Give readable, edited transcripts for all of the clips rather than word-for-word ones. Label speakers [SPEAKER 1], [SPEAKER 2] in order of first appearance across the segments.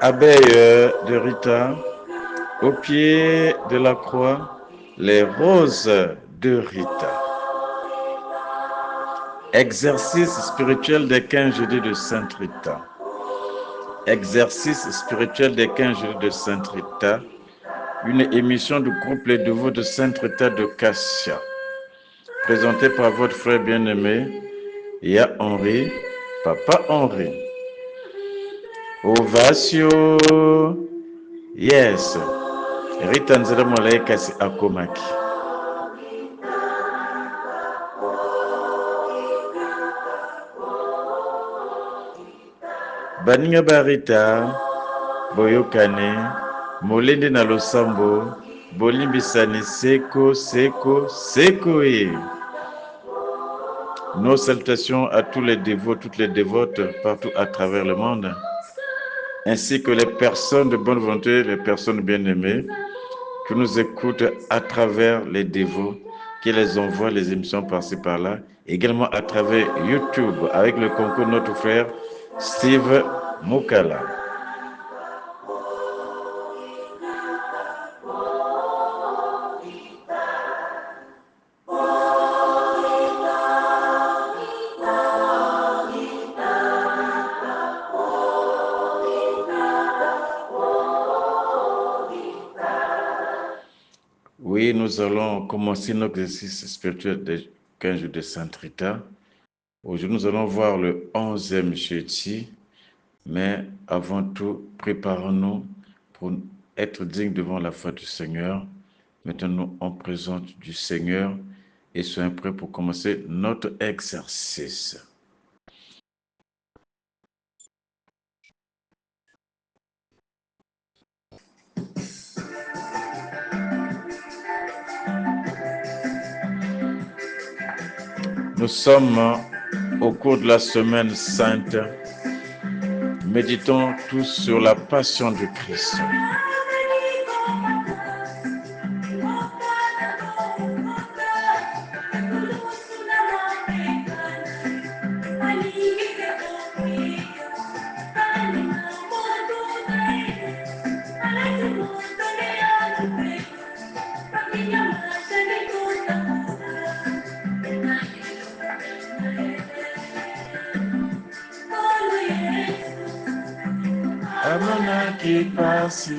[SPEAKER 1] abeilles de Rita, au pied de la croix, les roses de Rita. Exercice spirituel des 15 jeudis de Sainte Rita. Exercice spirituel des 15 jeudis de Sainte Rita. Une émission du groupe Les Devots de Sainte Rita de Cassia. Présentée par votre frère bien-aimé, Ya Henri, Papa Henri. Ovation. Yes. Rita nzela mwalaye kasi akomaki. Baninga ba Rita, boyokane, molende na losambo, bolimbisani seko, seko, seko ye. Nos salutations à tous les dévots, toutes les dévotes partout à travers le monde, ainsi que les personnes de bonne volonté, les personnes bien-aimées qui nous écoutent à travers les dévots, qui les envoient les émissions par-ci par-là, également à travers YouTube avec le concours de notre frère Steve Mukala. Oui, nous allons commencer notre exercice spirituel des 15 jours de Sainte Rita. Aujourd'hui, nous allons voir le 11e jeudi, mais avant tout, préparons-nous pour être dignes devant la foi du Seigneur. Mettons-nous en présence du Seigneur et soyons prêts pour commencer notre exercice. Nous sommes au cours de la semaine sainte. Méditons tous sur la passion du Christ. Qui passe,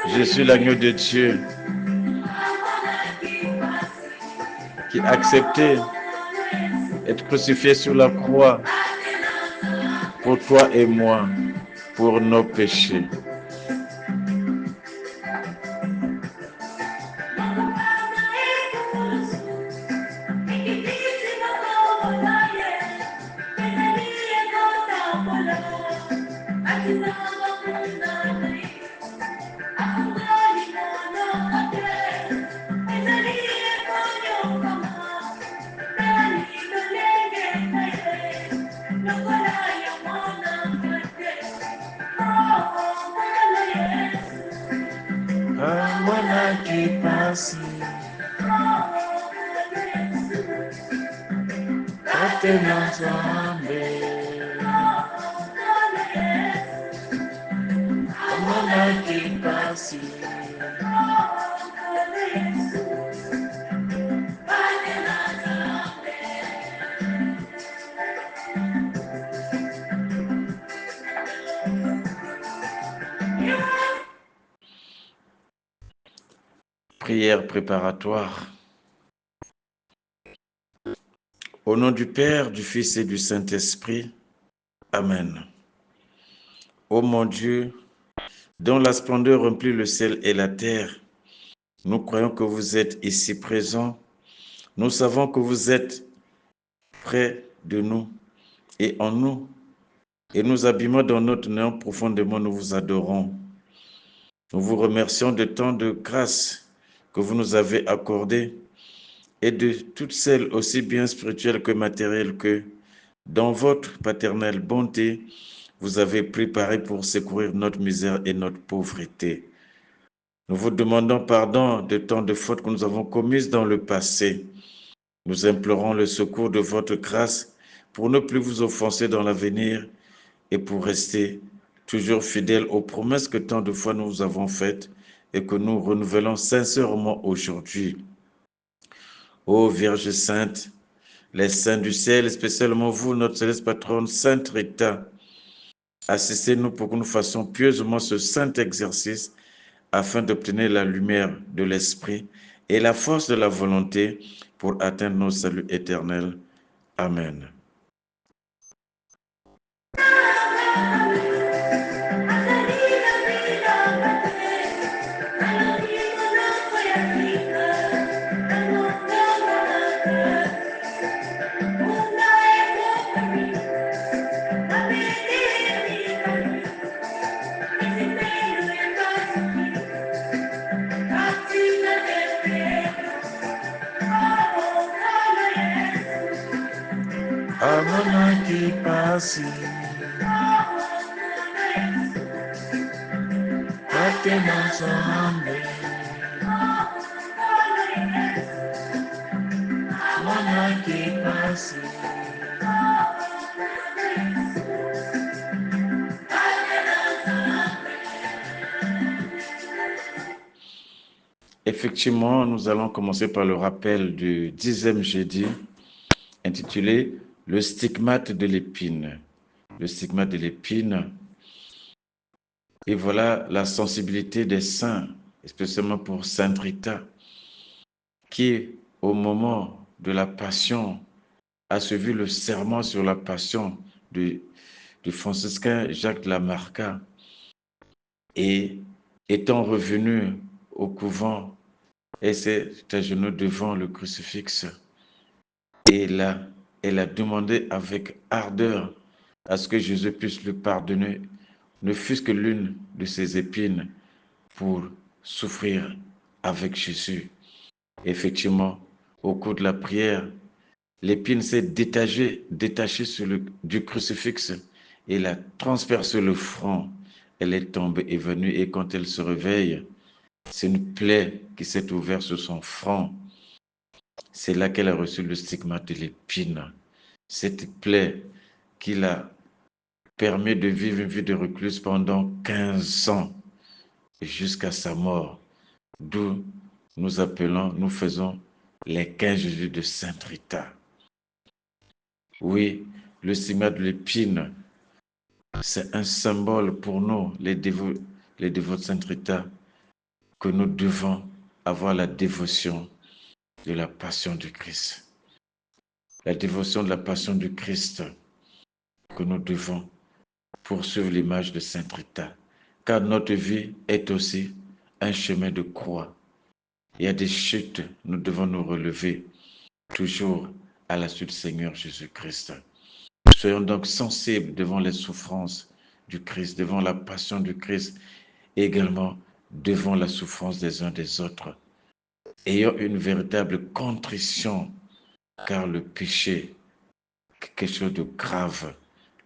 [SPEAKER 1] je suis l'agneau de Dieu qui a accepté d'être crucifié sur la croix pour toi et moi, pour nos péchés. Prière préparatoire. Au nom du Père, du Fils et du Saint-Esprit. Amen. Ô mon Dieu, dont la splendeur remplit le ciel et la terre, nous croyons que vous êtes ici présent. Nous savons que vous êtes près de nous et en nous. Et nous abîmons dans notre néant profondément, nous vous adorons. Nous vous remercions de tant de grâces que vous nous avez accordées et de toutes celles aussi bien spirituelles que matérielles que, dans votre paternelle bonté, vous avez préparé pour secourir notre misère et notre pauvreté. Nous vous demandons pardon de tant de fautes que nous avons commises dans le passé. Nous implorons le secours de votre grâce pour ne plus vous offenser dans l'avenir et pour rester toujours fidèles aux promesses que tant de fois nous avons faites et que nous renouvelons sincèrement aujourd'hui. Ô Vierge Sainte, les saints du ciel, spécialement vous, notre céleste patronne, Sainte Rita, assistez-nous pour que nous fassions pieusement ce saint exercice afin d'obtenir la lumière de l'Esprit et la force de la volonté pour atteindre nos saluts éternels. Amen. Amona qui passe, attenant son âme, Amona qui passe. Effectivement, nous allons commencer par le rappel du 10e jeudi, intitulé « Le stigmate de l'épine ». Le stigmate de l'épine. Et voilà la sensibilité des saints, spécialement pour Sainte Rita, qui, au moment de la Passion, a suivi le serment sur la Passion du franciscain Jacques de la Marca, et étant revenu au couvent, elle s'est agenouillée devant le crucifix, et là, elle a demandé avec ardeur à ce que Jésus puisse lui pardonner, ne fût-ce que l'une de ses épines, pour souffrir avec Jésus. Effectivement, au cours de la prière, l'épine s'est détachée du crucifix et elle a transpercé le front. Elle est tombée évanouie et quand elle se réveille, c'est une plaie qui s'est ouverte sur son front. C'est là qu'elle a reçu le stigmate de l'épine. Cette plaie qui l'a permis de vivre une vie de recluse pendant 15 ans jusqu'à sa mort. D'où nous faisons les 15 jours de Sainte Rita. Oui, le stigmate de l'épine, c'est un symbole pour nous, les dévots de Sainte Rita, que nous devons avoir la dévotion de la passion du Christ. La dévotion de la passion du Christ que nous devons poursuivre l'image de Sainte Rita, car notre vie est aussi un chemin de croix. Il y a des chutes, nous devons nous relever toujours à la suite du Seigneur Jésus-Christ. Soyons donc sensibles devant les souffrances du Christ, devant la passion du Christ, et également devant la souffrance des uns des autres. Ayons une véritable contrition, car le péché, quelque chose de grave.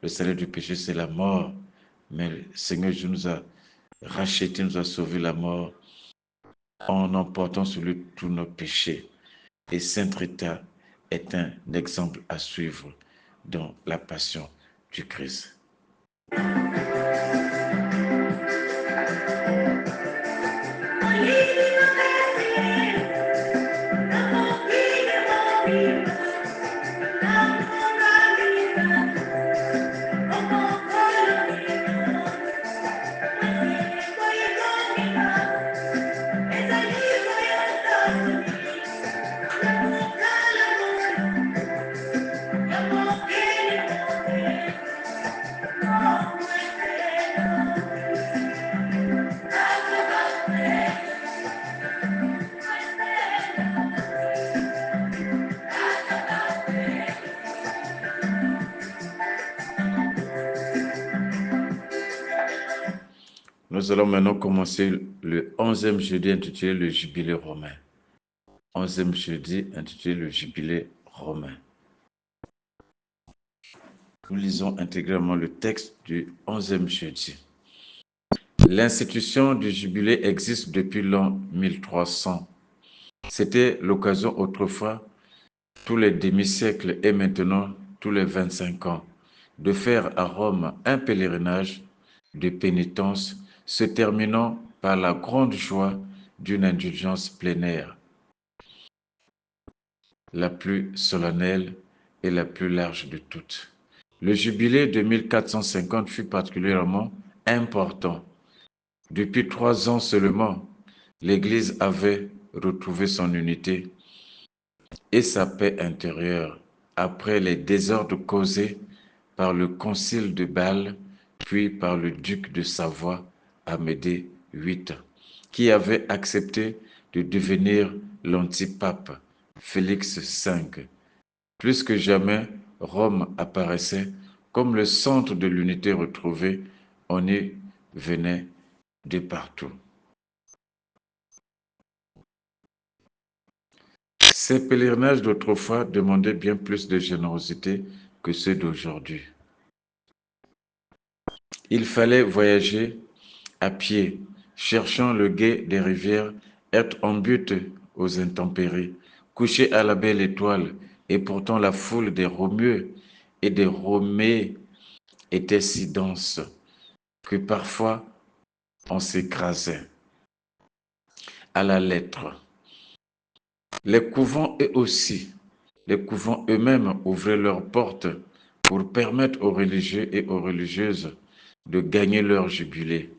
[SPEAKER 1] Le salaire du péché, c'est la mort. Mais le Seigneur Jésus nous a rachetés, nous a sauvé la mort en emportant sur lui tous nos péchés. Et Sainte Rita est un exemple à suivre dans la passion du Christ. Nous allons maintenant commencer le 11e jeudi intitulé le Jubilé romain. 11e jeudi intitulé le Jubilé romain. Nous lisons intégralement le texte du 11e jeudi. L'institution du jubilé existe depuis l'an 1300. C'était l'occasion autrefois tous les demi-siècles et maintenant tous les 25 ans, de faire à Rome un pèlerinage de pénitence se terminant par la grande joie d'une indulgence plénière, la plus solennelle et la plus large de toutes. Le jubilé de 1450 fut particulièrement important. Depuis 3 ans seulement, l'Église avait retrouvé son unité et sa paix intérieure après les désordres causés par le concile de Bâle, puis par le duc de Savoie, Amédée VIII, qui avait accepté de devenir l'antipape Félix V. Plus que jamais, Rome apparaissait comme le centre de l'unité retrouvée. On y venait de partout. Ces pèlerinages d'autrefois demandaient bien plus de générosité que ceux d'aujourd'hui. Il fallait voyager à pied, cherchant le gué des rivières, être en butte aux intempéries, coucher à la belle étoile, et pourtant la foule des Romieux et des Romées était si dense que parfois on s'écrasait à la lettre. Les couvents les couvents eux-mêmes ouvraient leurs portes pour permettre aux religieux et aux religieuses de gagner leur jubilé.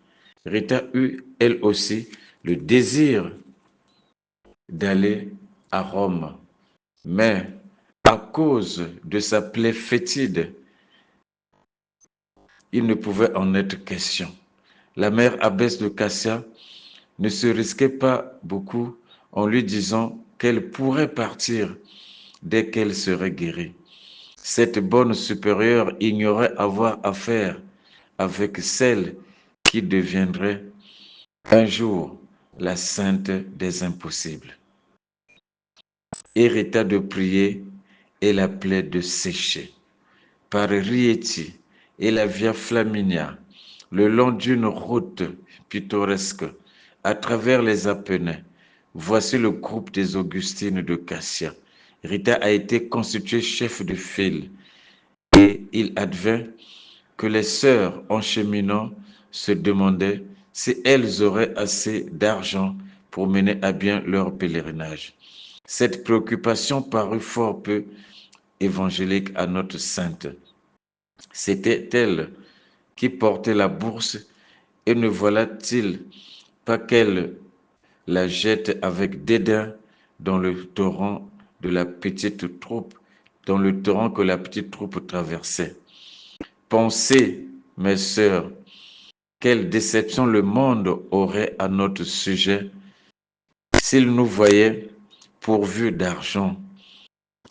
[SPEAKER 1] Rita eut, elle aussi, le désir d'aller à Rome, mais à cause de sa plaie fétide, il ne pouvait en être question. La mère abbesse de Cassia ne se risquait pas beaucoup en lui disant qu'elle pourrait partir dès qu'elle serait guérie. Cette bonne supérieure ignorait avoir affaire avec celle qui deviendrait un jour la sainte des impossibles. Hérita de prier et la plaie de sécher. Par Rieti et la Via Flaminia, le long d'une route pittoresque, à travers les Apennins, voici le groupe des Augustines de Cassia. Rita a été constituée chef de file et il advint que les sœurs, en cheminant, se demandaient si elles auraient assez d'argent pour mener à bien leur pèlerinage. Cette préoccupation parut fort peu évangélique à notre sainte. C'était elle qui portait la bourse et ne voilà-t-il pas qu'elle la jette avec dédain dans le torrent de la petite troupe, dans le torrent que la petite troupe traversait. Pensez, mes sœurs, quelle déception le monde aurait à notre sujet s'il nous voyait pourvus d'argent.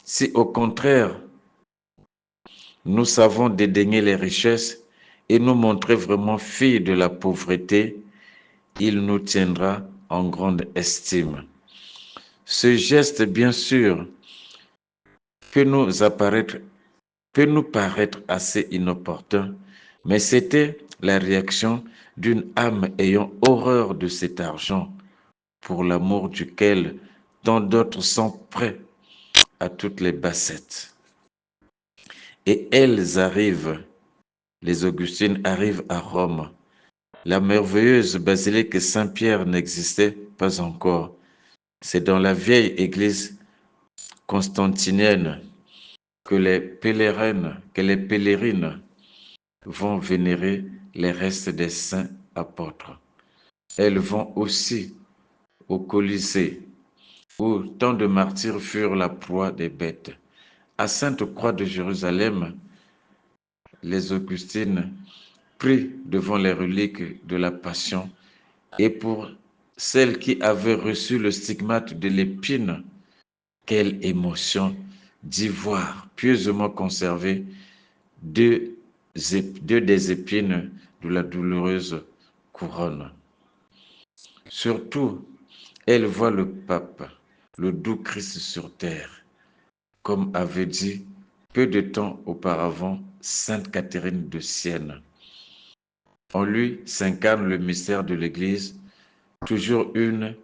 [SPEAKER 1] Si au contraire, nous savons dédaigner les richesses et nous montrer vraiment filles de la pauvreté, il nous tiendra en grande estime. Ce geste, bien sûr, peut nous paraître assez inopportun, mais c'était la réaction d'une âme ayant horreur de cet argent, pour l'amour duquel tant d'autres sont prêts à toutes les bassettes. Et les Augustines arrivent à Rome. La merveilleuse basilique Saint-Pierre n'existait pas encore. C'est dans la vieille église constantinienne que les pèlerines vont vénérer les restes des saints apôtres. Elles vont aussi au Colisée, où tant de martyrs furent la proie des bêtes. À Sainte-Croix de Jérusalem, les Augustines prient devant les reliques de la Passion, et pour celles qui avaient reçu le stigmate de l'épine, quelle émotion d'y voir pieusement conservées deux des épines de la douloureuse couronne. Surtout, elle voit le pape, le doux Christ sur terre, comme avait dit peu de temps auparavant sainte Catherine de Sienne. En lui s'incarne le mystère de l'Église, toujours une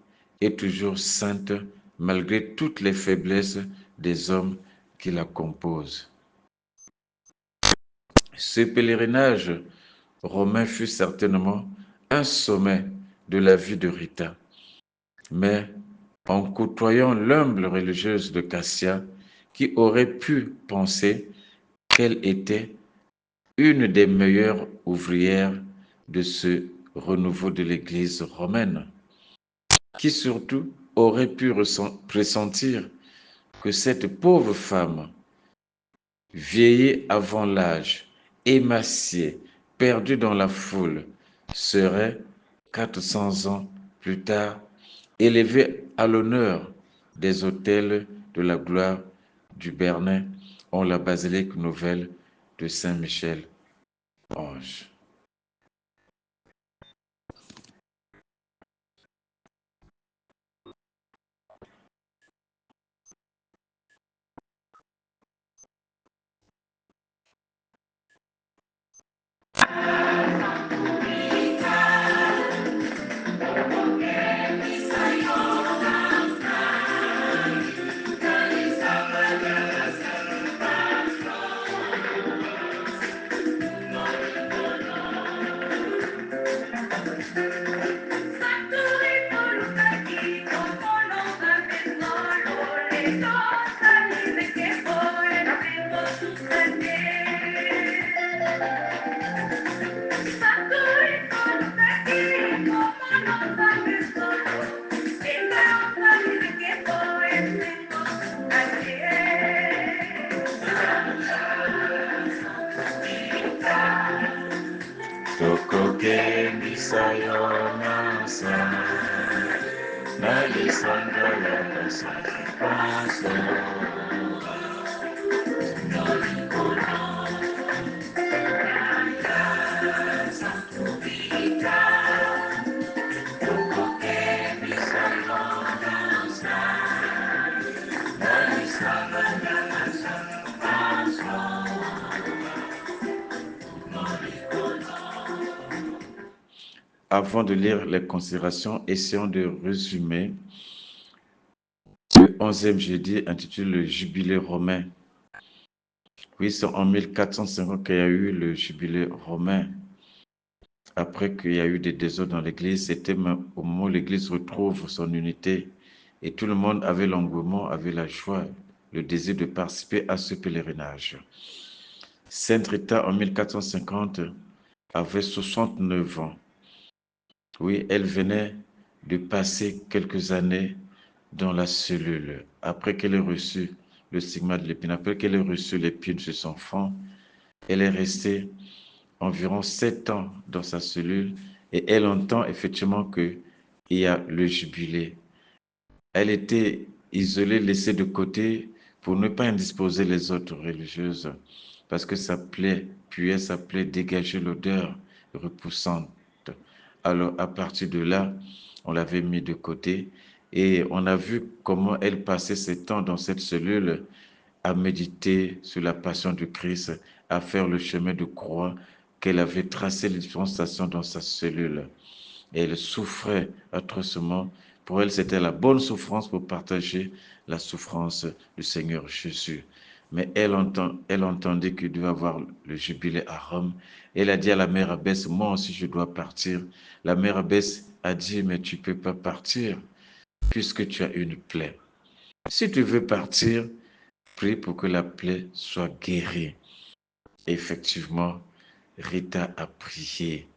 [SPEAKER 1] et toujours sainte malgré toutes les faiblesses des hommes qui la composent. Ce pèlerinage romain fut certainement un sommet de la vie de Rita, mais en côtoyant l'humble religieuse de Cassia, qui aurait pu penser qu'elle était une des meilleures ouvrières de ce renouveau de l'Église romaine, qui surtout aurait pu pressentir que cette pauvre femme, vieillie avant l'âge, émaciée, perdue dans la foule, serait 400 ans plus tard élevée à l'honneur des autels de la gloire du Bernin en la basilique nouvelle de Saint-Michel-Ange. Tokokendi sayonasa, nalisandra yakasa, paso, nolikona, santubita, tokokendi sayonasa, nalisandra yakasa, paso, nolikona. Avant de lire les considérations, essayons de résumer le 11e jeudi intitulé le Jubilé romain. Oui, c'est en 1450 qu'il y a eu le Jubilé romain. Après qu'il y a eu des désordres dans l'Église, c'était au moment où l'Église retrouve son unité et tout le monde avait l'engouement, avait la joie, le désir de participer à ce pèlerinage. Sainte Rita, en 1450, avait 69 ans. Oui, elle venait de passer quelques années dans la cellule. Après qu'elle ait reçu le stigma de l'épine, après qu'elle ait reçu l'épine sur son front, elle est restée environ 7 ans dans sa cellule et elle entend effectivement qu'il y a le jubilé. Elle était isolée, laissée de côté pour ne pas indisposer les autres religieuses parce que sa plaie puait, sa plaie dégageait l'odeur repoussante. Alors à partir de là, on l'avait mis de côté et on a vu comment elle passait ses temps dans cette cellule à méditer sur la passion du Christ, à faire le chemin de croix qu'elle avait tracé les différentes stations dans sa cellule. Et elle souffrait atrocement. Pour elle, c'était la bonne souffrance pour partager la souffrance du Seigneur Jésus. Mais elle entendait qu'il devait avoir le jubilé à Rome. Elle a dit à la mère abbesse, moi aussi je dois partir. La mère abbesse a dit, mais tu ne peux pas partir puisque tu as une plaie. Si tu veux partir, prie pour que la plaie soit guérie. Effectivement, Rita a prié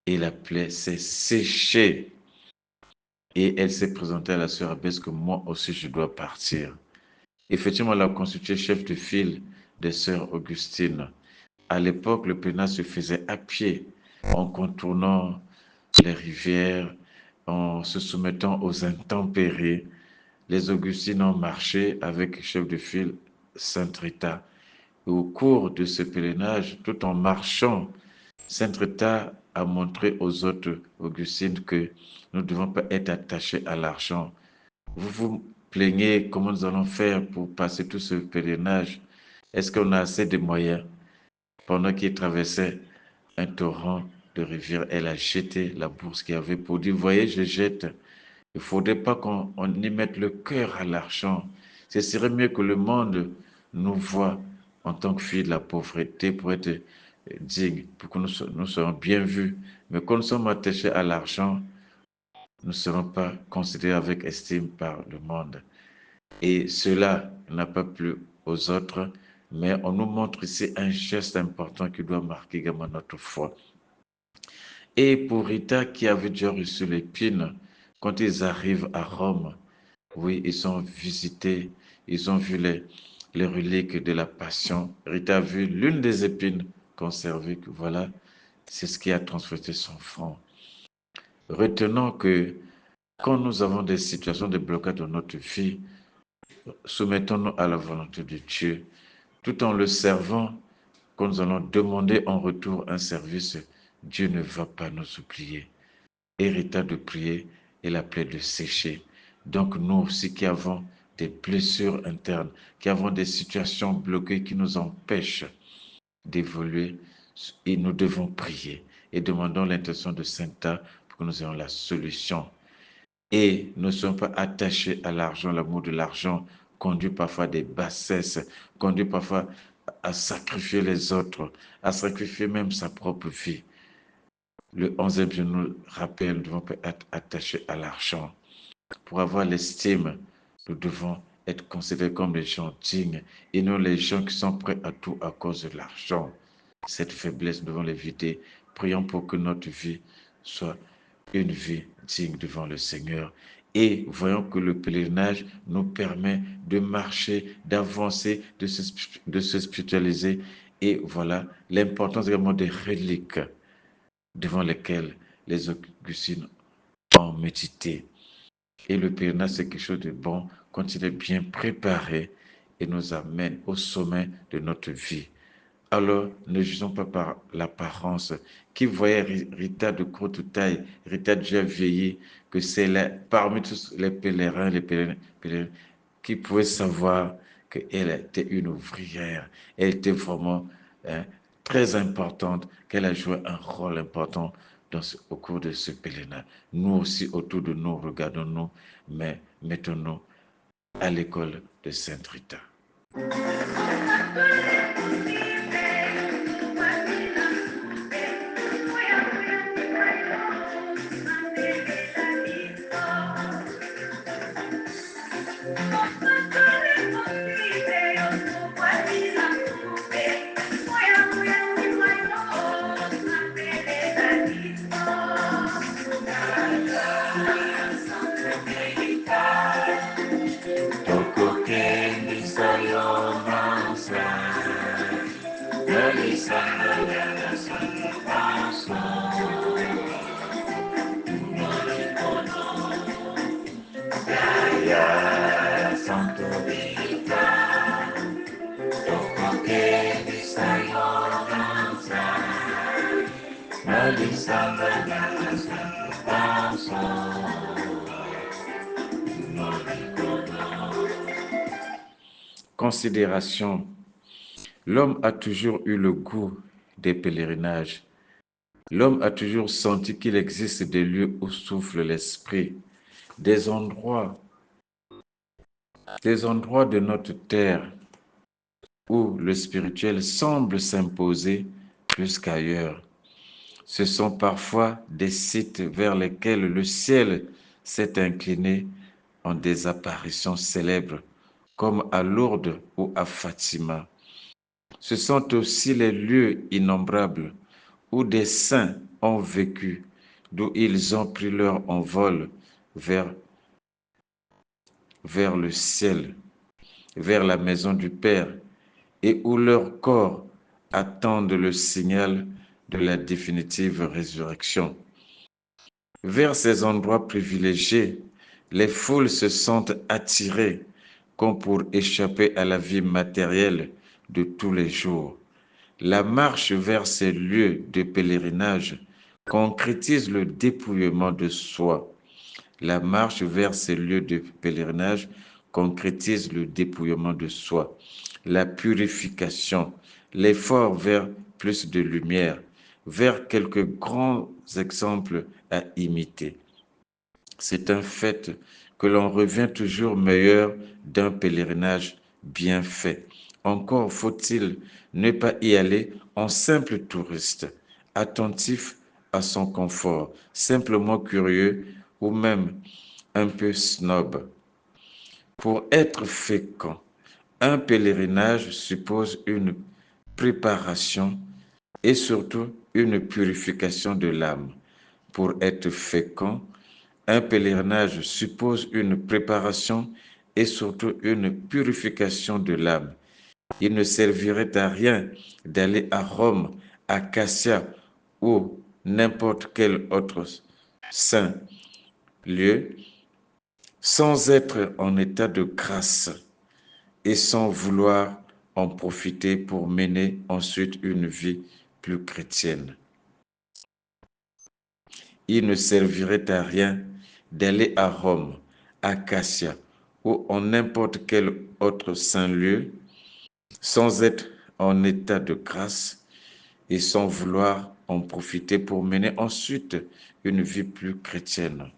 [SPEAKER 1] et la plaie s'est séchée. Et elle s'est présentée à la sœur abbesse que moi aussi je dois partir. Effectivement, elle a constitué chef de file des sœurs Augustines. À l'époque, le pèlerinage se faisait à pied, en contournant les rivières, en se soumettant aux intempéries. Les Augustines ont marché avec chef de file Sainte Rita. Et au cours de ce pèlerinage, tout en marchant, Sainte Rita a montré aux autres Augustines que nous ne devons pas être attachés à l'argent. Vous vous plaignez comment nous allons faire pour passer tout ce pèlerinage. Est-ce qu'on a assez de moyens? Pendant qu'il traversait un torrent de rivière, elle a jeté la bourse qu'il y avait pour dire, voyez, je jette. Il ne faudrait pas qu'on y mette le cœur à l'argent. Ce serait mieux que le monde nous voie en tant que filles de la pauvreté pour être dignes, pour que nous soyons bien vus. Mais quand nous sommes attachés à l'argent, nous ne serons pas considérés avec estime par le monde. Et cela n'a pas plu aux autres, mais on nous montre ici un geste important qui doit marquer également notre foi. Et pour Rita qui avait déjà reçu l'épine, quand ils arrivent à Rome, oui, ils ont visité, ils ont vu les reliques de la Passion. Rita a vu l'une des épines conservées, que voilà, c'est ce qui a transféré son front. Retenons que quand nous avons des situations de blocage dans notre vie, soumettons-nous à la volonté de Dieu, tout en le servant. Quand nous allons demander en retour un service, Dieu ne va pas nous oublier. Hérita de prier et la plaie de sécher. Donc nous aussi qui avons des blessures internes, qui avons des situations bloquées qui nous empêchent d'évoluer, et nous devons prier et demandons l'intention de Saint-Ta pour que nous ayons la solution. Et ne sommes pas attachés à l'argent. L'amour de l'argent conduit parfois à des bassesses, conduit parfois à sacrifier les autres, à sacrifier même sa propre vie. Le 11e je nous rappelle, nous devons pas être attachés à l'argent. Pour avoir l'estime, nous devons être considérés comme les gens dignes et non les gens qui sont prêts à tout à cause de l'argent. Cette faiblesse, nous devons l'éviter. Prions pour que notre vie soit une vie digne devant le Seigneur. Et voyons que le pèlerinage nous permet de marcher, d'avancer, de se spiritualiser. Et voilà l'importance également des reliques devant lesquelles les Augustines ont médité. Et le pèlerinage, c'est quelque chose de bon quand il est bien préparé et nous amène au sommet de notre vie. Alors, ne jugeons pas par l'apparence. Qui voyait Rita de courte taille, Rita déjà vieillie, que c'est là, parmi tous les pèlerins, qui pouvaient savoir qu'elle était une ouvrière. Elle était vraiment très importante, qu'elle a joué un rôle important au cours de ce pèlerinage. Nous aussi, autour de nous, regardons-nous, mais mettons-nous à l'école de Sainte Rita. Considération. L'homme a toujours eu le goût des pèlerinages. L'homme a toujours senti qu'il existe des lieux où souffle l'esprit, des endroits de notre terre où le spirituel semble s'imposer plus qu'ailleurs. Ce sont parfois des sites vers lesquels le ciel s'est incliné en des apparitions célèbres, comme à Lourdes ou à Fatima. Ce sont aussi les lieux innombrables où des saints ont vécu, d'où ils ont pris leur envol vers le ciel, vers la maison du Père, et où leurs corps attendent le signal de la définitive résurrection. Vers ces endroits privilégiés, les foules se sentent attirées comme pour échapper à la vie matérielle de tous les jours. La marche vers ces lieux de pèlerinage concrétise le dépouillement de soi. La marche vers ces lieux de pèlerinage concrétise le dépouillement de soi, la purification, l'effort vers plus de lumière, vers quelques grands exemples à imiter. C'est un fait que l'on revient toujours meilleur d'un pèlerinage bien fait. Encore faut-il ne pas y aller en simple touriste, attentif à son confort, simplement curieux ou même un peu snob. Pour être fécond, un pèlerinage suppose une préparation et surtout une purification de l'âme. Pour être fécond, un pèlerinage suppose une préparation et surtout une purification de l'âme. Il ne servirait à rien d'aller à Rome, à Cassia ou n'importe quel autre saint lieu sans être en état de grâce et sans vouloir en profiter pour mener ensuite une vie plus chrétienne. Il ne servirait à rien d'aller à Rome, à Cassia ou en n'importe quel autre saint lieu sans être en état de grâce et sans vouloir en profiter pour mener ensuite une vie plus chrétienne.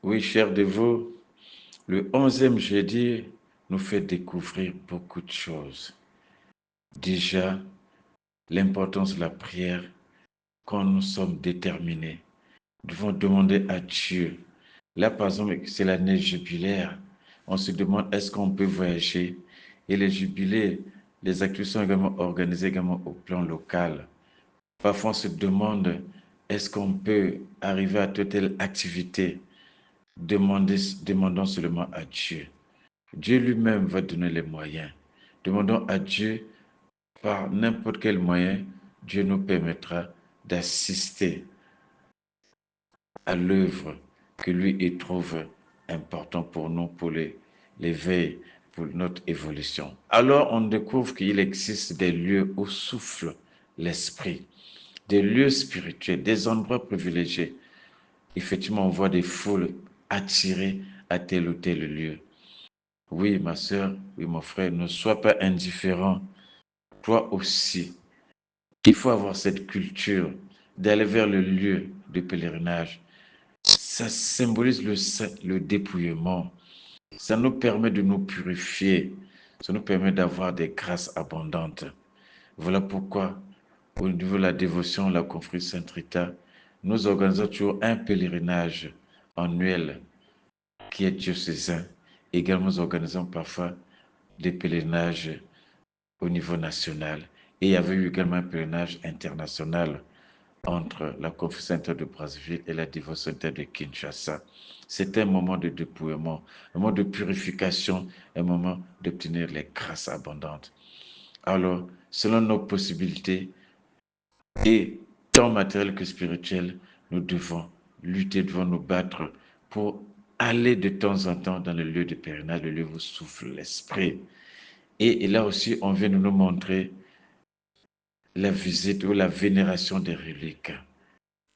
[SPEAKER 1] Oui, chers dévots, le 11e jeudi nous fait découvrir beaucoup de choses. Déjà, l'importance de la prière quand nous sommes déterminés. Nous devons demander à Dieu. Là, par exemple, c'est l'année jubilaire. On se demande est-ce qu'on peut voyager. Et les jubilés, les activités sont également organisées également au plan local. Parfois, on se demande est-ce qu'on peut arriver à telle activité. Demandons seulement à Dieu. Dieu lui-même va donner les moyens. Demandons à Dieu par n'importe quel moyen, Dieu nous permettra d'assister à l'œuvre que lui il trouve important pour nous, pour l'éveil, pour notre évolution. Alors on découvre qu'il existe des lieux où souffle l'esprit, des lieux spirituels, des endroits privilégiés. Effectivement, on voit des foules attirées à tel ou tel lieu. Oui, ma soeur, oui, mon frère, ne sois pas indifférent. Toi aussi, il faut avoir cette culture d'aller vers le lieu de pèlerinage. Ça symbolise le dépouillement. Ça nous permet de nous purifier. Ça nous permet d'avoir des grâces abondantes. Voilà pourquoi, au niveau de la dévotion, la confrérie Sainte-Rita, nous organisons toujours un pèlerinage annuel qui est diocésain. Également, nous organisons parfois des pèlerinages au niveau national. Et il y avait eu également un pèlerinage international entre la confrérie Sainte de Brazzaville et la dévotion de Kinshasa. C'était un moment de dépouillement, un moment de purification, un moment d'obtenir les grâces abondantes. Alors, selon nos possibilités, et tant matériel que spirituel, nous devons lutter, devons nous battre pour aller de temps en temps dans le lieu de pèlerinage, le lieu où souffle l'esprit. Et là aussi, on vient de nous montrer la visite ou la vénération des reliques.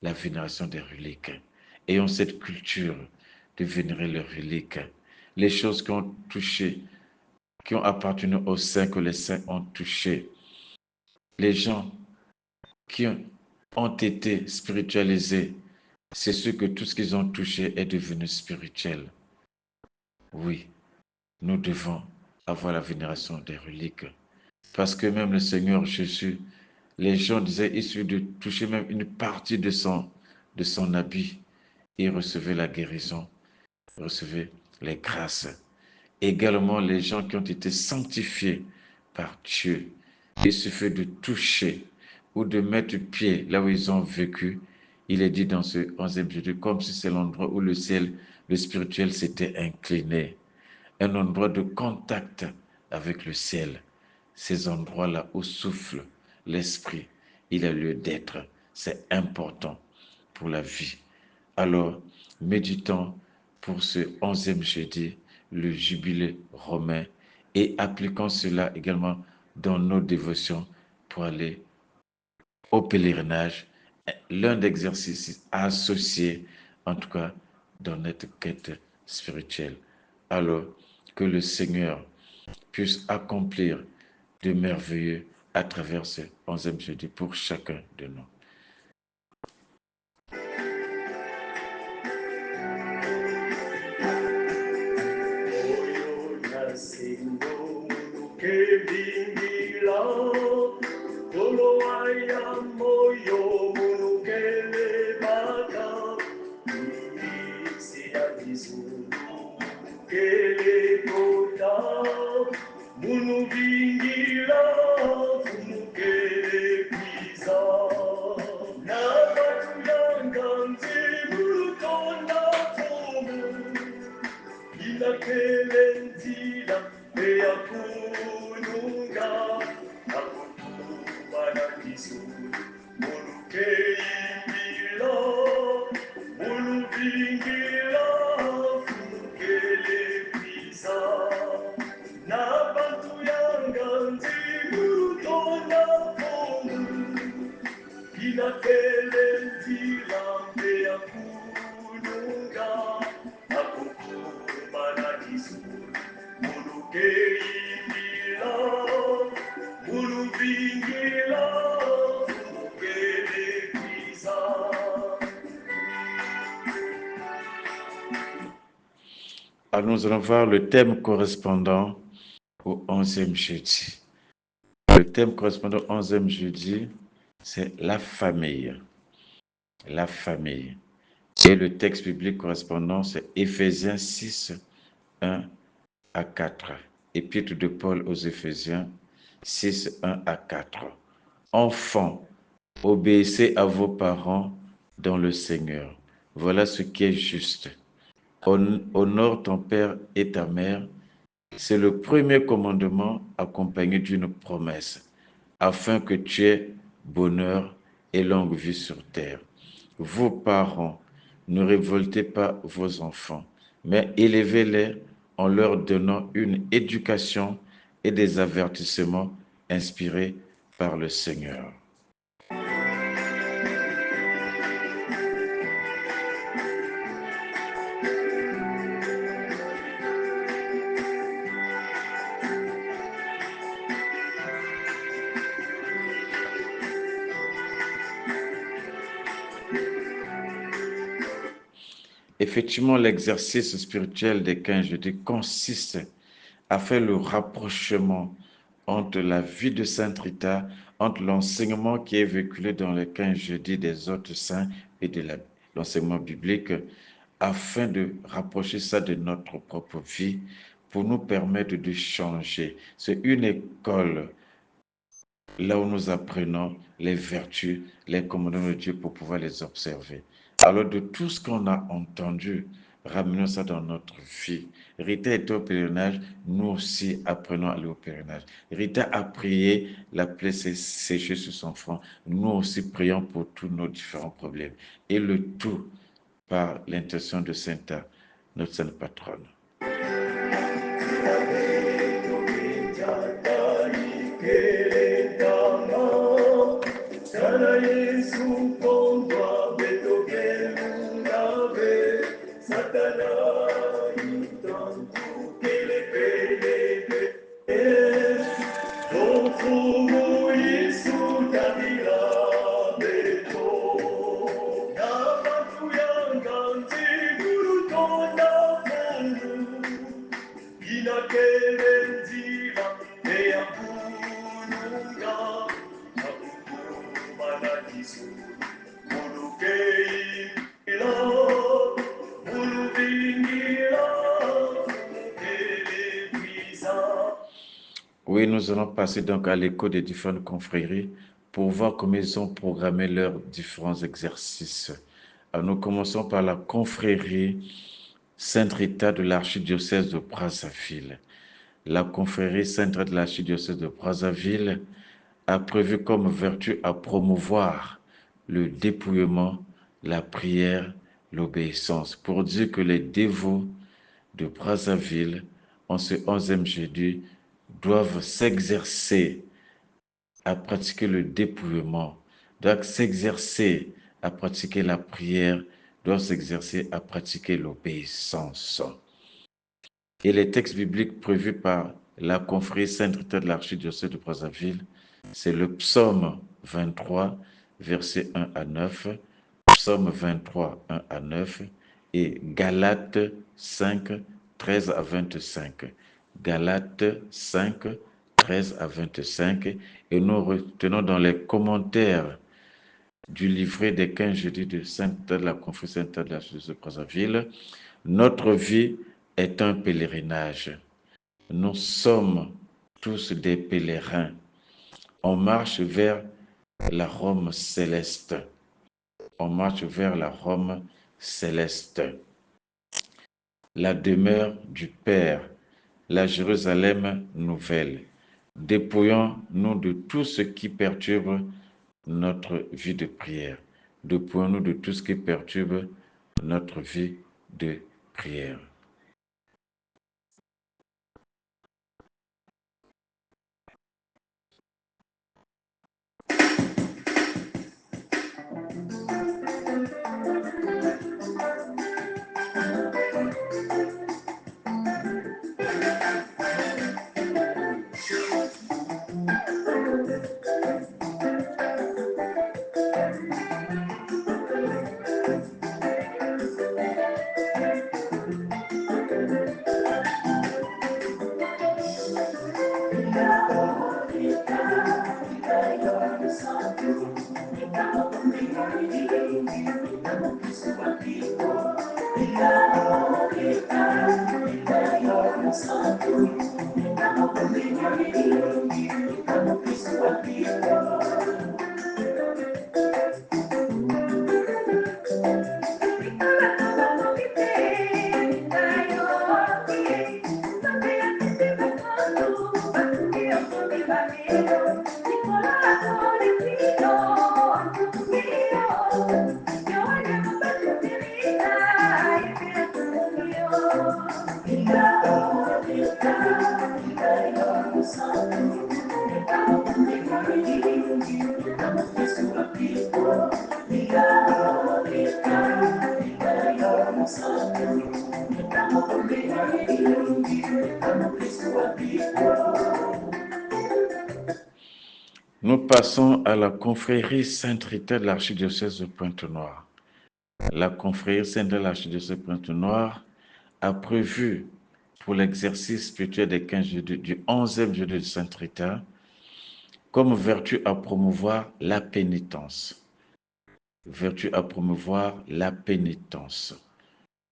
[SPEAKER 1] La vénération des reliques. Ayons cette culture de vénérer les reliques. Les choses qui ont touché, qui ont appartenu aux saints, que les saints ont touché. Les gens qui ont été spiritualisés, c'est sûr que tout ce qu'ils ont touché est devenu spirituel. Oui, nous devons avoir la vénération des reliques. Parce que même le Seigneur Jésus, les gens disaient, il suffit de toucher même une partie de son habit. et recevez la guérison, recevez les grâces. Également, les gens qui ont été sanctifiés par Dieu, il suffit de toucher ou de mettre pied là où ils ont vécu. Il est dit dans ce 11e jour, comme si c'est l'endroit où le ciel, le spirituel s'était incliné. Un endroit de contact avec le ciel. Ces endroits-là où souffle l'esprit, il a lieu d'être. C'est important pour la vie. Alors, méditons pour ce 11e jeudi, le jubilé romain, et appliquons cela également dans nos dévotions pour aller au pèlerinage, l'un des exercices associés, en tout cas, dans notre quête spirituelle. Alors, que le Seigneur puisse accomplir de merveilleux à travers ce 11e jeudi pour chacun de nous. Alors nous allons voir le thème correspondant au 11e jeudi. Le thème correspondant au 11e jeudi, c'est la famille. La famille. Et le texte biblique correspondant, c'est Éphésiens 6, 1 à 4. Épître de Paul aux Éphésiens 6, 1 à 4. Enfants, obéissez à vos parents dans le Seigneur. Voilà ce qui est juste. Honore ton père et ta mère. C'est le premier commandement accompagné d'une promesse, afin que tu aies bonheur et longue vie sur terre. Vos parents, ne révoltez pas vos enfants, mais élevez-les en leur donnant une éducation et des avertissements inspirés par le Seigneur. Effectivement, l'exercice spirituel des 15 jeudis consiste à faire le rapprochement entre la vie de Sainte Rita, entre l'enseignement qui est véhiculé dans les 15 jeudis des autres saints et de l'enseignement biblique, afin de rapprocher ça de notre propre vie pour nous permettre de changer. C'est une école là où nous apprenons les vertus, les commandements de Dieu pour pouvoir les observer. Alors de tout ce qu'on a entendu, ramenons ça dans notre vie. Rita était au pèlerinage, nous aussi apprenons à aller au pèlerinage. Rita a prié, la plaie s'est séchée sur son front. Nous aussi prions pour tous nos différents problèmes. Et le tout par l'intention de Sainte, notre sainte patronne. Oui, nous allons passer donc à l'écho des différentes confréries pour voir comment ils ont programmé leurs différents exercices. Alors, nous commençons par la confrérie Saint-Rita de l'archidiocèse de Brazzaville. La confrérie Saint-Rita de l'archidiocèse de Brazzaville a prévu comme vertu à promouvoir le dépouillement, la prière, l'obéissance, pour dire que les dévots de Brazzaville, en ce 11e jeudi, doivent s'exercer à pratiquer le dépouillement, doivent s'exercer à pratiquer la prière, doivent s'exercer à pratiquer l'obéissance. Et les textes bibliques prévus par la confrérie Sainte-Rita de l'archidiocèse de Brazzaville, c'est le psaume 23, versets 1 à 9, psaume 23, 1 à 9, et Galates 5, 13 à 25. Galates 5, 13 à 25. Et nous retenons dans les commentaires du livret des 15 jeudis de la confrérie Sainte-Rita de l'archidiocèse de Brazzaville, notre vie est un pèlerinage. Nous sommes tous des pèlerins. On marche vers la Rome céleste. On marche vers la Rome céleste. La demeure du Père, la Jérusalem nouvelle. Dépouillons-nous de tout ce qui perturbe notre vie de prière. Dépouillons-nous de tout ce qui perturbe notre vie de prière. Nous passons à la confrérie Sainte-Rita de l'archidiocèse de Pointe-Noire. La confrérie Sainte-Rita de l'archidiocèse de Pointe-Noire a prévu pour l'exercice spirituel des 15 jeudis, du 11e jeudi de Sainte-Rita, comme vertu à promouvoir la pénitence. Vertu à promouvoir la pénitence.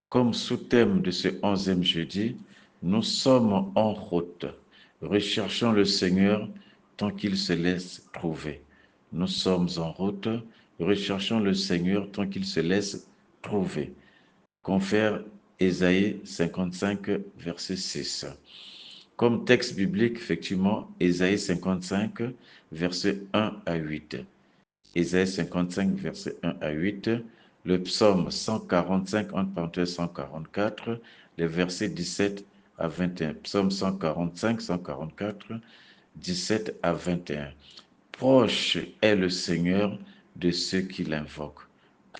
[SPEAKER 1] Comme sous-thème de ce 11e jeudi, nous sommes en route, recherchons le Seigneur tant qu'il se laisse trouver. Nous sommes en route, recherchons le Seigneur tant qu'il se laisse trouver. Confère Ésaïe 55, verset 6. Comme texte biblique, effectivement, Ésaïe 55, verset 1 à 8. Ésaïe 55, verset 1 à 8. Le psaume 145, entre parenthèses 144, les versets 17 à 21. Psaume 145, 144, 17 à 21. Proche est le Seigneur de ceux qui l'invoquent.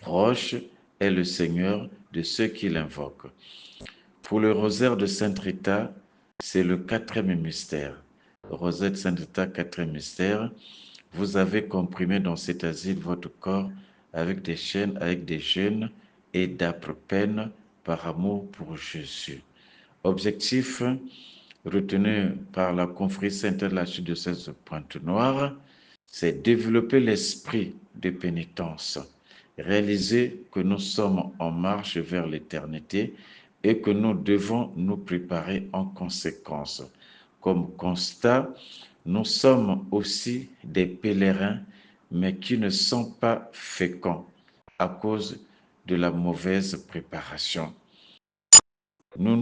[SPEAKER 1] Proche est le Seigneur de ceux qui l'invoquent. Pour le rosaire de Sainte-Rita, c'est le 4e mystère. Le rosaire de Sainte-Rita, 4e mystère. Vous avez comprimé dans cet asile votre corps avec des chaînes, avec des jeûnes et d'âpres peines par amour pour Jésus. Objectif retenu par la confrérie Sainte-Rita de l'archidiocèse de Pointe-Noire, c'est développer l'esprit de pénitence, réaliser que nous sommes en marche vers l'éternité et que nous devons nous préparer en conséquence. comme constat, nous sommes aussi des pèlerins, mais qui ne sont pas féconds à cause de la mauvaise préparation. Nous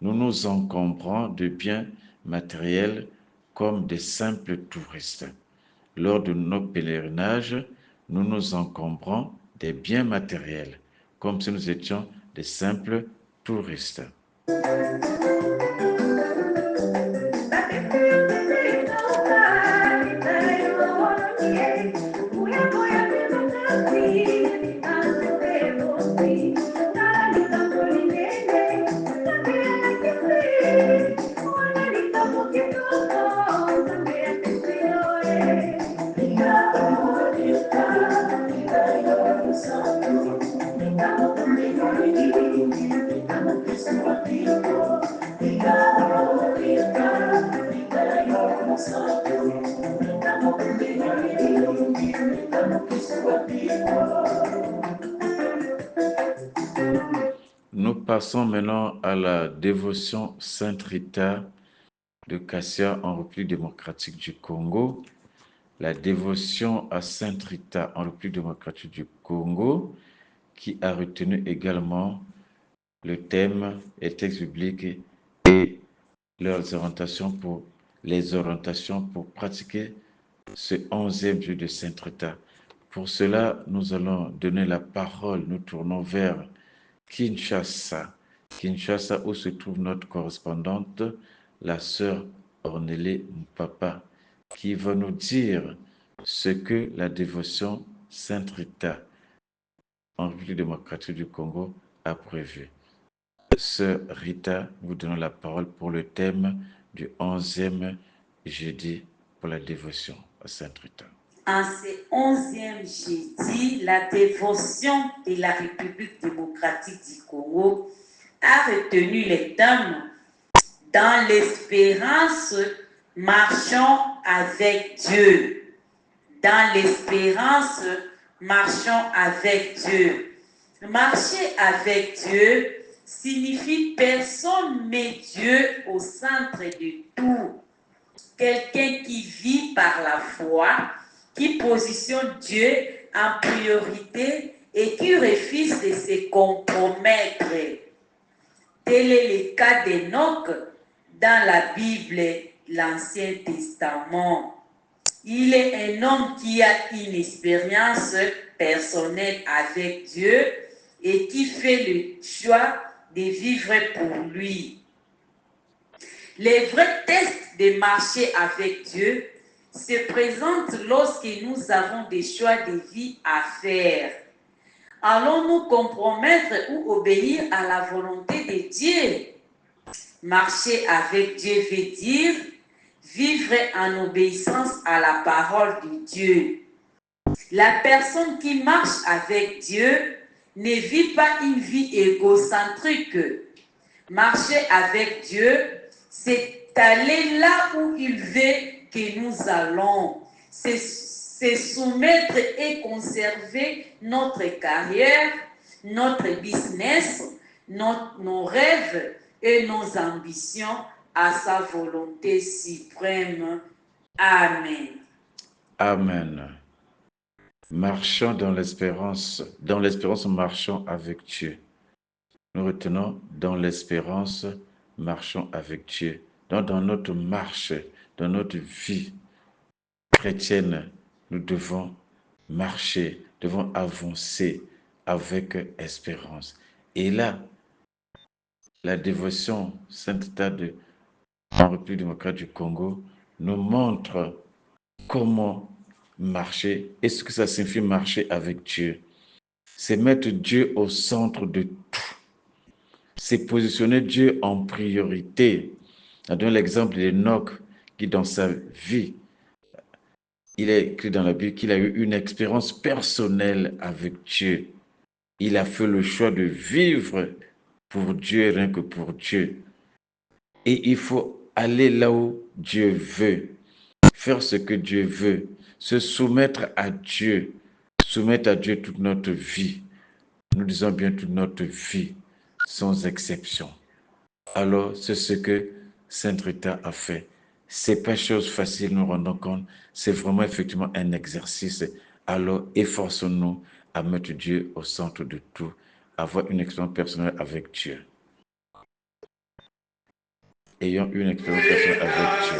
[SPEAKER 1] nous encombrons de biens matériels comme des simples touristes. Lors de nos pèlerinages, nous nous encombrons des biens matériels comme si nous étions des simples touristes. Nous passons maintenant à la dévotion Sainte Rita de Cassia en République démocratique du Congo. La dévotion à Sainte Rita en République démocratique du Congo, qui a retenu également le thème et texte biblique et les orientations pour pratiquer ce 11e jour de Sainte Rita. Pour cela, nous allons donner la parole, nous tournons vers Kinshasa, où se trouve notre correspondante, la sœur Ornélée Mpapa, qui va nous dire ce que la dévotion Sainte Rita en République démocratique du Congo a prévu. Sœur Rita, vous donnons la parole pour le thème du 11e jeudi pour la dévotion à Sainte Rita.
[SPEAKER 2] En ce 11e jeudi, la dévotion de la République démocratique du Congo a retenu les thèmes dans l'espérance, marchons avec Dieu. Dans l'espérance, marchons avec Dieu. Marcher avec Dieu signifie personne met Dieu au centre de tout. Quelqu'un qui vit par la foi, qui positionne Dieu en priorité et qui refuse de se compromettre. Tel est le cas d'Enoch dans la Bible, l'Ancien Testament. Il est un homme qui a une expérience personnelle avec Dieu et qui fait le choix de vivre pour lui. Les vrais tests de marcher avec Dieu se présentent lorsque nous avons des choix de vie à faire. Allons-nous compromettre ou obéir à la volonté de Dieu? Marcher avec Dieu veut dire vivre en obéissance à la parole de Dieu. La personne qui marche avec Dieu ne vit pas une vie égocentrique. Marcher avec Dieu, c'est aller là où il veut que nous allons. C'est soumettre et conserver notre carrière, notre business, nos rêves et nos ambitions à sa volonté suprême. Amen.
[SPEAKER 1] Amen. Marchons dans l'espérance marchons avec Dieu. Nous retenons dans l'espérance, marchons avec Dieu. Donc dans notre marche, dans notre vie chrétienne, nous devons marcher, devons avancer avec espérance. Et là, la dévotion Sainte-Rita en République démocratique du Congo nous montre comment marcher et ce que ça signifie marcher avec Dieu. C'est mettre Dieu au centre de tout. C'est positionner Dieu en priorité. On donne l'exemple d'Enoch qui, dans sa vie, il est écrit dans la Bible qu'il a eu une expérience personnelle avec Dieu. Il a fait le choix de vivre pour Dieu, rien que pour Dieu. Et il faut aller là où Dieu veut, faire ce que Dieu veut, se soumettre à Dieu toute notre vie. Nous disons bien toute notre vie, sans exception. Alors, c'est ce que Sainte Rita a fait. C'est pas chose facile, nous rendons compte. C'est vraiment effectivement un exercice. Alors, efforçons-nous à mettre Dieu au centre de tout, avoir une expérience personnelle avec Dieu. Ayons une expérience personnelle avec Dieu.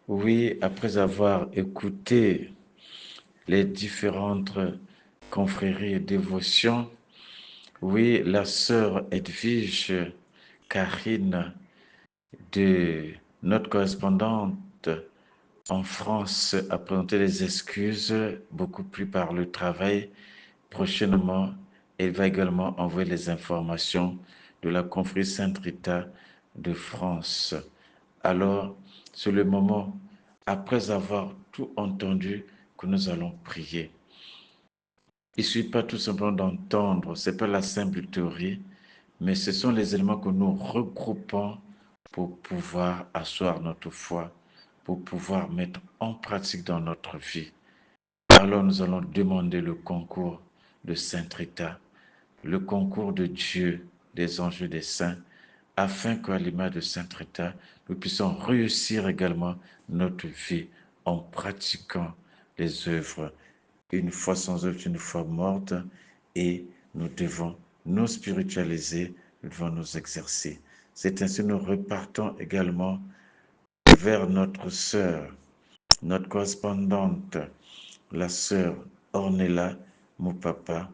[SPEAKER 1] Oui, après avoir écouté les différentes confréries et dévotions, oui, la sœur Edwige Karine, de notre correspondante en France, a présenté les excuses, beaucoup plus par le travail. Prochainement, elle va également envoyer les informations de la confrérie Sainte Rita de France. Alors, c'est le moment, après avoir tout entendu, que nous allons prier. Il ne suffit pas tout simplement d'entendre, ce n'est pas la simple théorie, mais ce sont les éléments que nous regroupons pour pouvoir asseoir notre foi, pour pouvoir mettre en pratique dans notre vie. Alors nous allons demander le concours de Sainte Rita, le concours de Dieu, des anges et des saints, afin qu'à l'image de Sainte Rita, nous puissions réussir également notre vie en pratiquant les œuvres. Une foi sans œuvre, une foi morte, et nous devons nous spiritualiser, nous devons nous exercer. C'est ainsi que nous repartons également vers notre sœur, notre correspondante, la sœur Ornella Moupapa,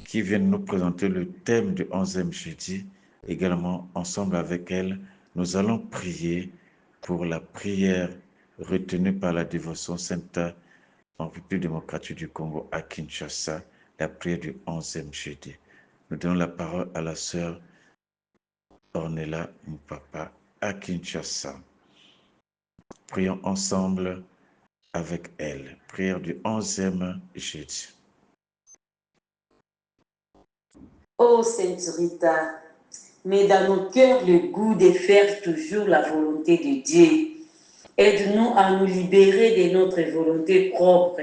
[SPEAKER 1] qui vient nous présenter le thème du 11e jeudi. Également, ensemble avec elle, nous allons prier pour la prière retenue par la dévotion Sainte en République démocratique du Congo à Kinshasa, la prière du 11e jeudi. Nous donnons la parole à la sœur Ornella Moupapa à Kinshasa. Prions ensemble avec elle. Prière du 11e jeudi.
[SPEAKER 2] Ô Sainte Rita, mets dans nos cœurs le goût de faire toujours la volonté de Dieu. Aide-nous à nous libérer de notre volonté propre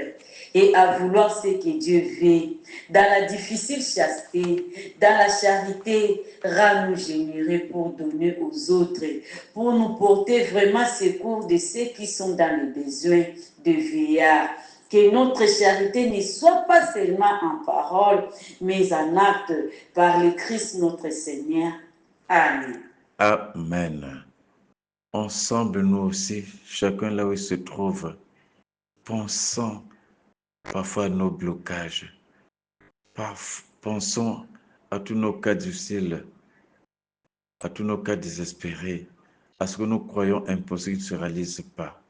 [SPEAKER 2] et à vouloir ce que Dieu veut. Dans la difficile chasteté, dans la charité, rends-nous généreux pour donner aux autres, pour nous porter vraiment secours de ceux qui sont dans le besoin de veillard. Que notre charité ne soit pas seulement en parole, mais en acte, par le Christ notre Seigneur. Amen.
[SPEAKER 1] Amen. Ensemble, nous aussi, chacun là où il se trouve, pensons parfois à nos blocages. Pensons à tous nos cas difficiles, à tous nos cas désespérés, à ce que nous croyons impossible ne se réalise pas.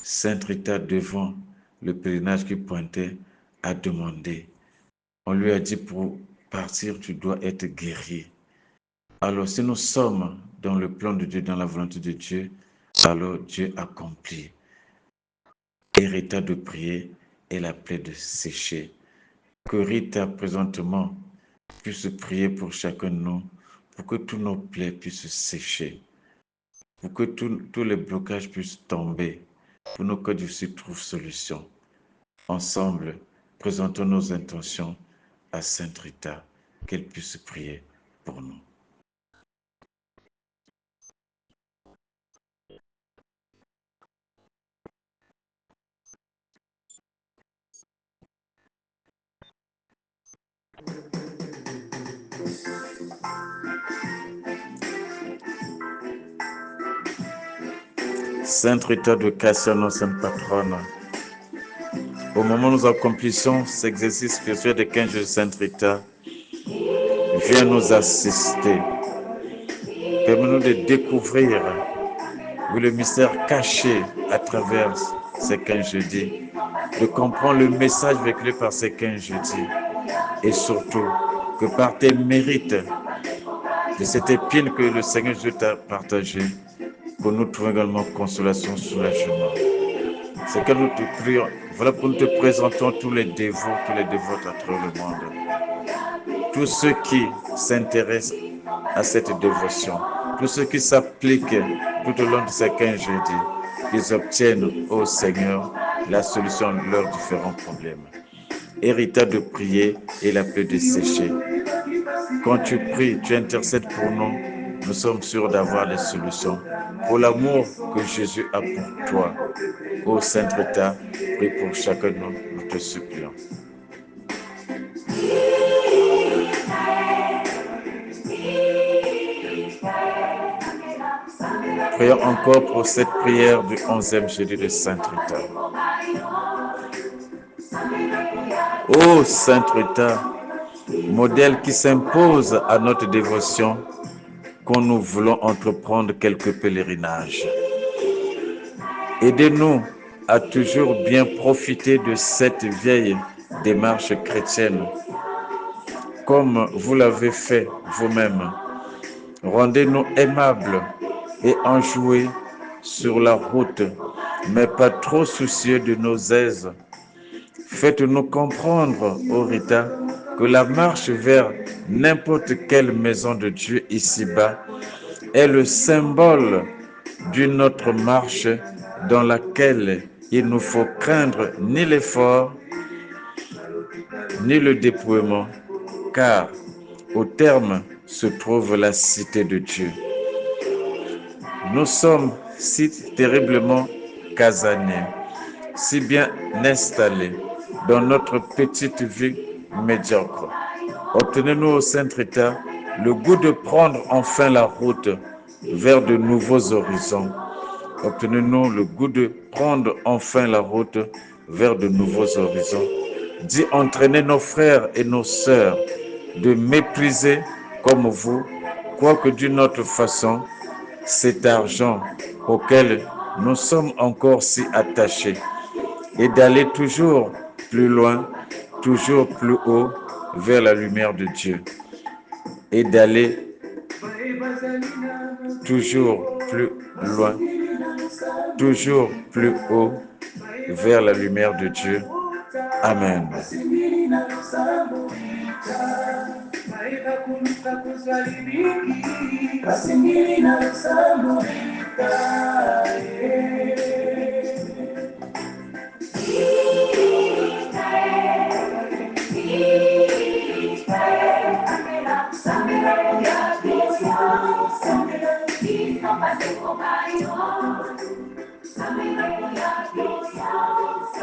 [SPEAKER 1] Sainte Rita, devant le pèlerinage qui pointait, a demandé. On lui a dit, pour partir, tu dois être guéri. Alors, si nous sommes dans le plan de Dieu, dans la volonté de Dieu, alors Dieu accomplit. Et Rita de prier et la plaie de sécher. Que Rita, présentement, puisse prier pour chacun de nous, pour que tous nos plaies puissent sécher, pour que tous les blocages puissent tomber, pour nos cas difficiles trouvent solution. Ensemble, présentons nos intentions à Sainte Rita. qu'elle puisse prier pour nous. Sainte Rita de Cassiano, Sainte Patronne, au moment où nous accomplissons cet exercice spirituel de 15 jours de Sainte Rita, viens nous assister. Permets-nous de découvrir le mystère caché à travers ces 15 jeudis, de comprendre le message véhiculé par ces 15 jeudis, et surtout que par tes mérites, de cette épine que le Seigneur Jésus t'a partagée, pour nous trouver également consolation, soulagement. C'est que nous te prions, voilà pour nous te présentons tous les dévots à travers le monde. Tous ceux qui s'intéressent à cette dévotion, tous ceux qui s'appliquent tout au long de ces 15 jeudis, qu'ils obtiennent au Seigneur la solution à leurs différents problèmes. Hérita de prier et la plaie desséchée. Quand tu pries, tu intercèdes pour nous, nous sommes sûrs d'avoir les solutions. Pour l'amour que Jésus a pour toi, ô Sainte Rita, prie pour chacun de nous, nous te supplions. Prions encore pour cette prière du 11e jeudi de Sainte Rita. Ô Sainte Rita, modèle qui s'impose à notre dévotion quand nous voulons entreprendre quelques pèlerinages. Aidez-nous à toujours bien profiter de cette vieille démarche chrétienne, comme vous l'avez fait vous-même. Rendez-nous aimables et enjoués sur la route, mais pas trop soucieux de nos aises. Faites-nous comprendre, ô Rita, que la marche vers n'importe quelle maison de Dieu ici-bas est le symbole d'une autre marche dans laquelle il ne faut craindre ni l'effort, ni le dépouillement, car au terme se trouve la cité de Dieu. Nous sommes si terriblement casaniers, si bien installés dans notre petite vie médiocre. Obtenez-nous, ô Sainte Rita, le goût de prendre enfin la route vers de nouveaux horizons. Obtenez-nous le goût de prendre enfin la route vers de nouveaux horizons. D'y entraîner nos frères et nos sœurs, de mépriser comme vous, quoique d'une autre façon, cet argent auquel nous sommes encore si attachés, et d'aller toujours plus loin, toujours plus haut vers la lumière de Dieu, et d'aller toujours plus loin, toujours plus haut vers la lumière de Dieu. Amen.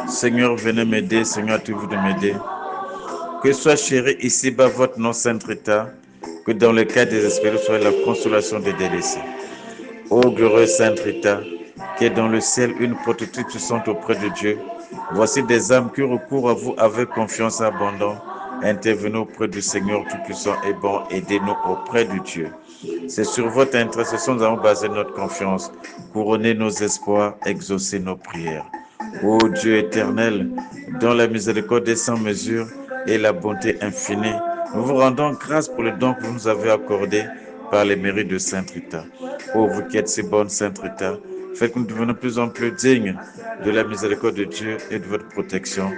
[SPEAKER 1] Seigneur, venez m'aider. Seigneur, hâtez-vous de m'aider. Que soit chéri ici-bas votre nom, Sainte Rita, que dans le cas des espérés soit la consolation des délaissés. Ô glorieuse Sainte Rita, qui est dans le ciel une protectrice puissante auprès de Dieu, voici des âmes qui recourent à vous avec confiance abondante. Intervenez auprès du Seigneur Tout-Puissant et bon, aidez-nous auprès de Dieu. C'est sur votre intercession que nous avons basé notre confiance, couronner nos espoirs, exaucer nos prières. Ô Dieu éternel, dont la miséricorde est sans mesure et la bonté infinie, nous vous rendons grâce pour le don que vous nous avez accordé par les mérites de Sainte Rita. Ô vous qui êtes si bonne, Sainte Rita, faites que nous devenions de plus en plus dignes de la miséricorde de Dieu et de votre protection.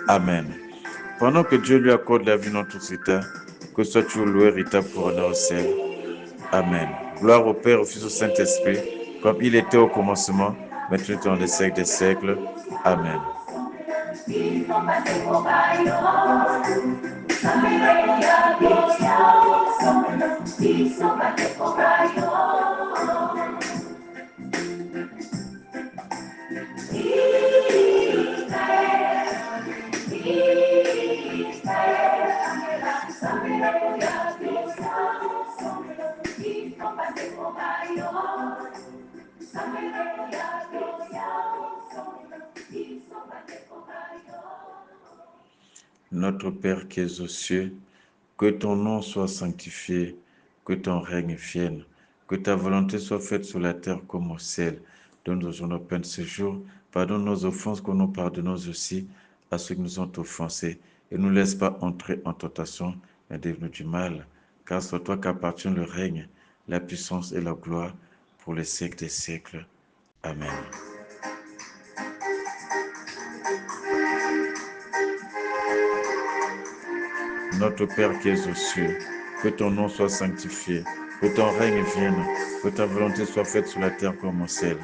[SPEAKER 1] Amen. Pendant que Dieu lui accorde la vie dans tout Rita, que soit toujours loué Rita couronné au ciel. Amen. Gloire au Père, au Fils, au Saint-Esprit, comme il était au commencement, maintenant dans les siècles des siècles. Amen. Notre Père qui es aux cieux, que ton nom soit sanctifié, que ton règne vienne, que ta volonté soit faite sur la terre comme au ciel. Donne-nous aujourd'hui notre pain de ce jour. Pardonne nos offenses que nous pardonnons aussi à ceux qui nous ont offensés. Et ne nous laisse pas entrer en tentation, mais délivre-nous du mal. Car c'est à toi qu'appartient le règne, la puissance et la gloire pour les siècles des siècles. Amen. Notre Père qui es aux cieux, que ton nom soit sanctifié, que ton règne vienne, que ta volonté soit faite sur la terre comme au ciel.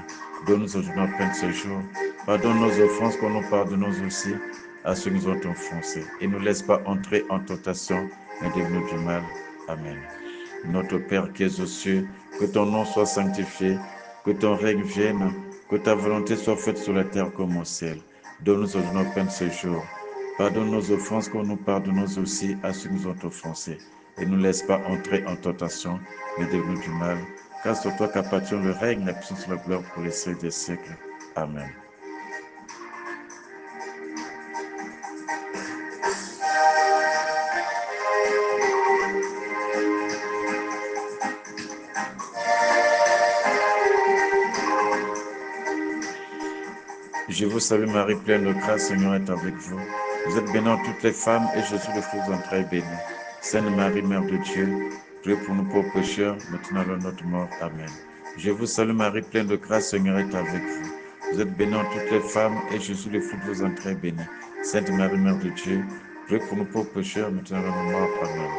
[SPEAKER 1] Donne-nous aujourd'hui notre pain de ce jour. Pardonne nos offenses comme nous pardonnons aussi à ceux qui nous ont offensés. Et ne nous laisse pas entrer en tentation, mais délivre-nous du mal. Amen. Notre Père qui es aux cieux, que ton nom soit sanctifié, que ton règne vienne, que ta volonté soit faite sur la terre comme au ciel. Donne-nous aujourd'hui notre pain de ce jour. Pardonne nos offenses comme nous pardonnons aussi à ceux qui nous ont offensés. Et ne nous laisse pas entrer en tentation, mais délivre-nous du mal. Car c'est toi qu'appartient le règne, la puissance et la gloire pour les siècles des siècles. Amen. Je vous salue Marie, pleine de grâce, Seigneur est avec vous. Vous êtes bénie entre toutes les femmes, et Jésus, le fruit de vos entrailles, est béni. Sainte Marie, Mère de Dieu, priez pour nous pauvres pécheurs, maintenant à l'heure de notre mort. Amen. Je vous salue Marie, pleine de grâce, Seigneur est avec vous. Vous êtes bénie entre toutes les femmes, et Jésus, le fruit de vos entrailles, est béni. Sainte Marie, Mère de Dieu, priez pour nous pauvres pécheurs, maintenant à l'heure de notre mort. Amen.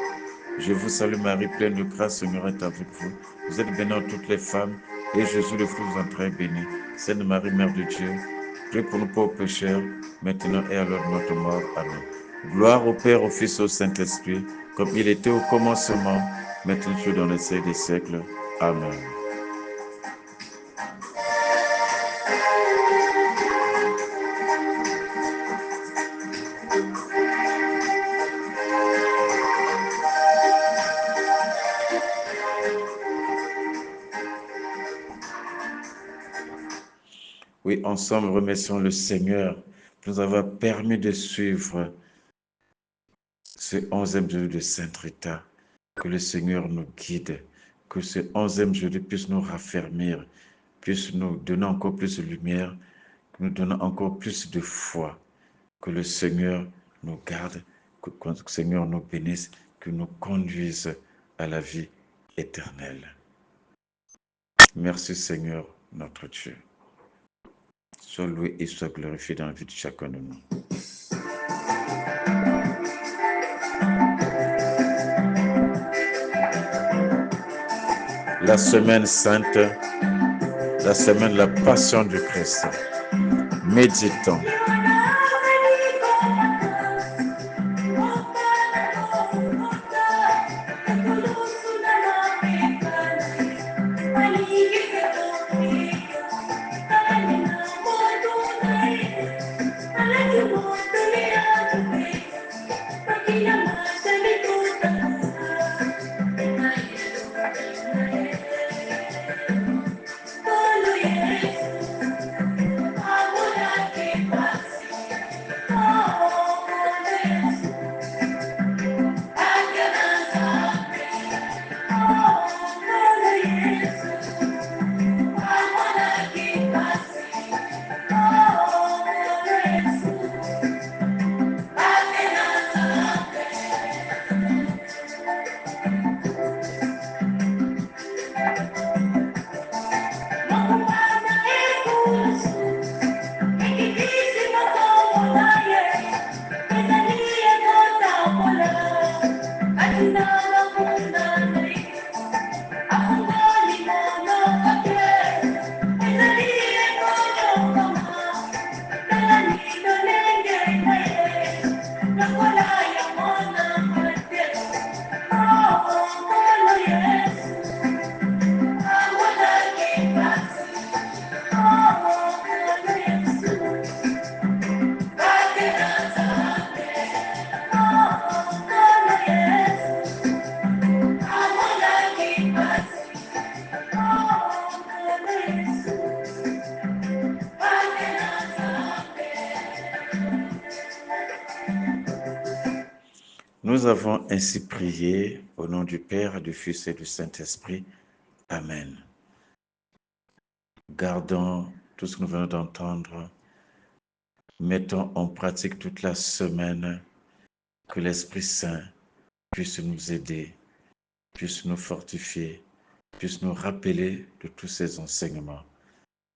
[SPEAKER 1] Je vous salue Marie, pleine de grâce, Seigneur est avec vous. Vous êtes bénie entre toutes les femmes, et Jésus, le fruit de vos entrailles, est béni. Sainte Marie, Mère de Dieu, priez pour nous pauvres pécheurs, maintenant et à l'heure de notre mort. Amen. Gloire au Père, au Fils et au Saint-Esprit, comme il était au commencement, maintenant et dans les siècles des siècles. Amen. Oui, ensemble, remercions le Seigneur pour nous avoir permis de suivre ce 11e jour de Sainte Rita. Que le Seigneur nous guide, que ce 11e jour puisse nous raffermir, puisse nous donner encore plus de lumière, nous donner encore plus de foi. Que le Seigneur nous garde, que le Seigneur nous bénisse, que nous conduise à la vie éternelle. Merci Seigneur, notre Dieu. Sois loué et sois glorifié dans la vie de chacun de nous. La semaine sainte, la semaine de la passion du Christ. Méditons. Nous avons ainsi prié au nom du Père, du Fils et du Saint-Esprit. Amen. Gardons tout ce que nous venons d'entendre. Mettons en pratique toute la semaine, que l'Esprit Saint puisse nous aider, puisse nous fortifier, puisse nous rappeler de tous ces enseignements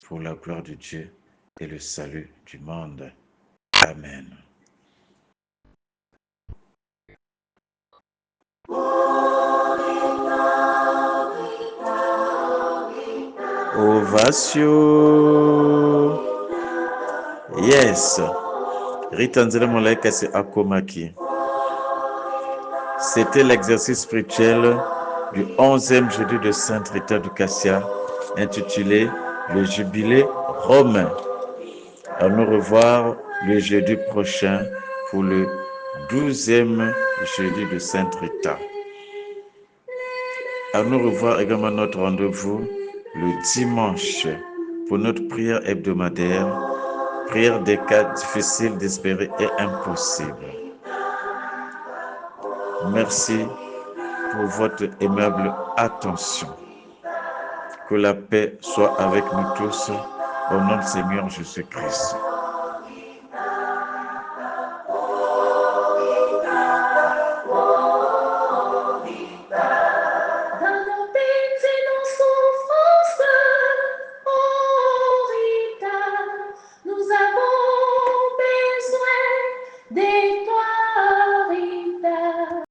[SPEAKER 1] pour la gloire de Dieu et le salut du monde. Amen. Ovatio. Yes. Ritanzela Molaika c'est Akomaki. C'était l'exercice spirituel du 11e jeudi de Sainte Rita de Cassia, intitulé Le Jubilé romain. À nous revoir le jeudi prochain pour le 12e jeudi de Sainte Rita. À nous revoir également notre rendez-vous le dimanche pour notre prière hebdomadaire, prière des cas difficiles d'espérer et impossibles. Merci pour votre aimable attention. Que la paix soit avec nous tous, au nom du Seigneur Jésus-Christ.